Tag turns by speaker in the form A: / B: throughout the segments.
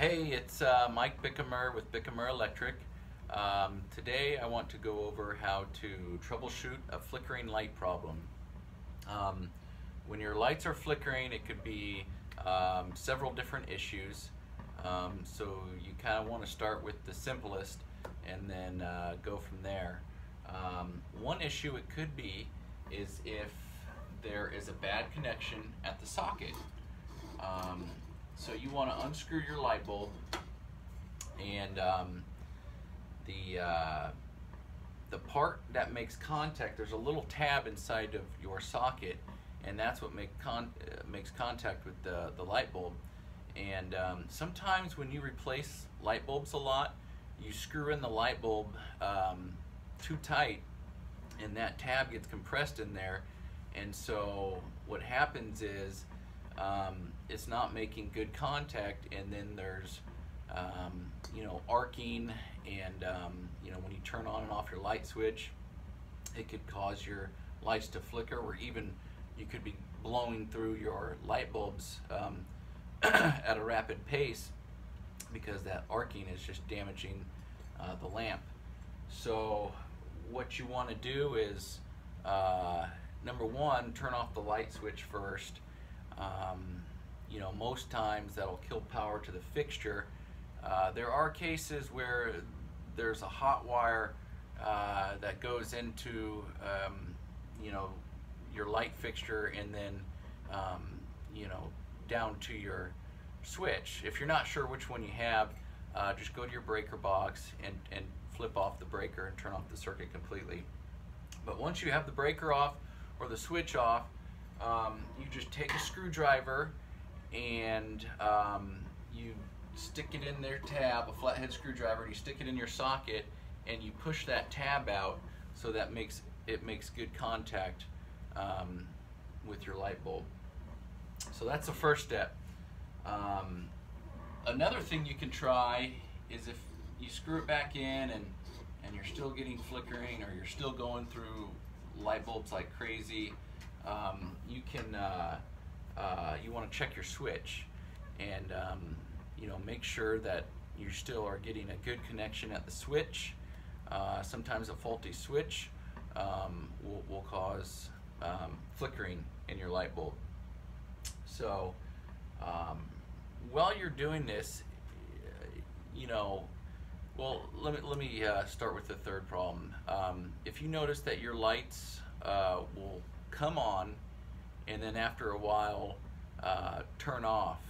A: Hey, it's Mike Bickamer with Bickamer Electric. Today I want to go over how to troubleshoot a flickering light problem. When your lights are flickering, it could be several different issues. So you kind of want to start with the simplest and then go from there. One issue it could be is if there is a bad connection at the socket. So you want to unscrew your light bulb, and the part that makes contact, there's a little tab inside of your socket, and that's what makes contact with the light bulb. And sometimes when you replace light bulbs a lot, you screw in the light bulb too tight, and that tab gets compressed in there, and so what happens is it's not making good contact, and then there's arcing, and when you turn on and off your light switch, it could cause your lights to flicker, or even you could be blowing through your light bulbs at a rapid pace because that arcing is just damaging the lamp. So what you want to do is number one, turn off the light switch first. Most times that'll kill power to the fixture. There are cases where there's a hot wire that goes into your light fixture, and then down to your switch. If you're not sure which one you have, just go to your breaker box and flip off the breaker and turn off the circuit completely. But once you have the breaker off or the switch off, you just take a screwdriver and you stick it in their tab, a flathead screwdriver, and you stick it in your socket, and you push that tab out so that it makes good contact with your light bulb. So that's the first step. Another thing you can try is if you screw it back in and you're still getting flickering, or you're still going through light bulbs like crazy, you want to check your switch and make sure that you still are getting a good connection at the switch. Sometimes a faulty switch will cause flickering in your light bulb. So while you're doing this, let me start with the third problem. If you notice that your lights will come on and then after a while turn off,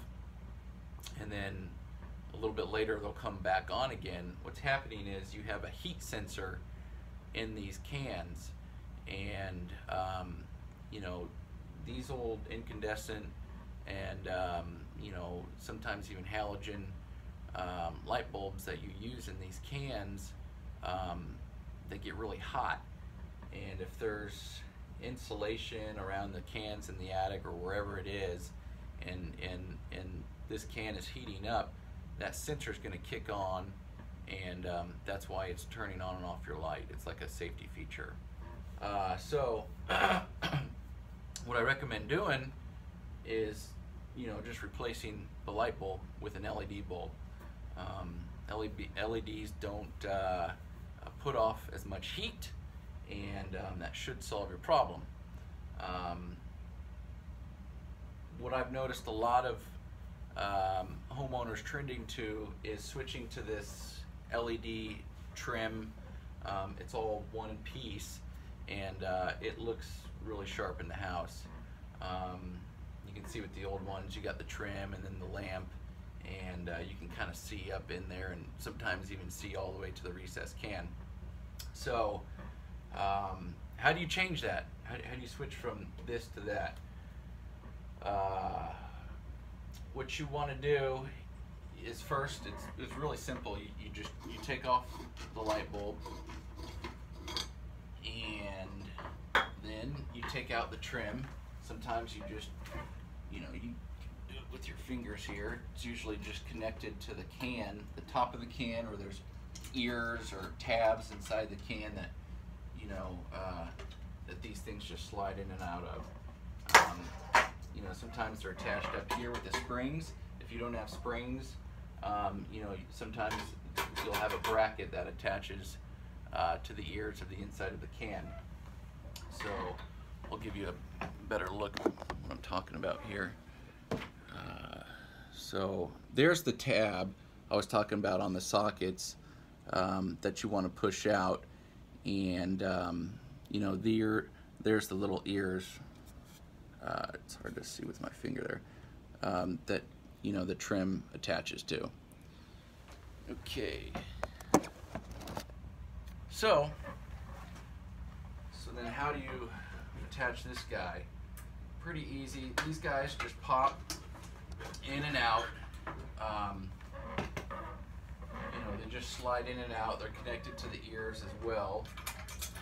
A: and then a little bit later they'll come back on again, what's happening is you have a heat sensor in these cans, and these old incandescent and sometimes even halogen light bulbs that you use in these cans, they get really hot, and if there's insulation around the cans in the attic or wherever it is, and this can is heating up, that sensor is going to kick on, and that's why it's turning on and off your light. It's like a safety feature. So what I recommend doing is just replacing the light bulb with an LED bulb. LEDs don't put off as much heat, and that should solve your problem. What I've noticed a lot of homeowners trending to is switching to this LED trim. It's all one piece, and it looks really sharp in the house. You can see with the old ones, you got the trim and then the lamp, and you can kind of see up in there, and sometimes even see all the way to the recessed can. So how do you change that? How do you switch from this to that? What you want to do is first, it's really simple. You take off the light bulb, and then you take out the trim. Sometimes you just you do it with your fingers here. It's usually just connected to the can, the top of the can, or there's ears or tabs inside the can that that these things just slide in and out of. Sometimes they're attached up here with the springs. If you don't have springs, You know, sometimes you'll have a bracket that attaches to the ears of the inside of the can. So I'll give you a better look at what I'm talking about here. So there's the tab I was talking about on the sockets that you want to push out, and you know, there's the little ears. It's hard to see with my finger there. That, you know, the trim attaches to. Okay. So then how do you attach this guy? Pretty easy. These guys just pop in and out. You know, they just slide in and out. They're connected to the ears as well.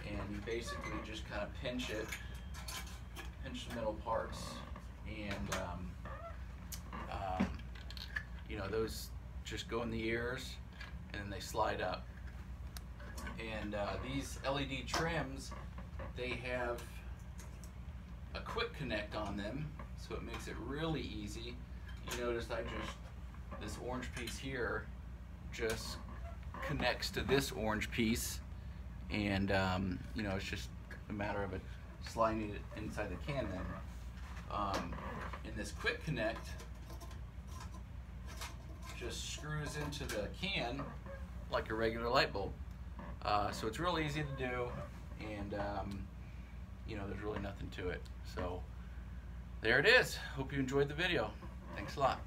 A: And you basically just kind of pinch the middle parts, and you know, those just go in the ears and then they slide up. And these LED trims, they have a quick connect on them, so it makes it really easy. You notice this orange piece here just connects to this orange piece, and you know, it's just a matter of it sliding it inside the can then. And this quick connect just screws into the can like a regular light bulb. So it's real easy to do, and you know, there's really nothing to it. So there it is. Hope you enjoyed the video. Thanks a lot.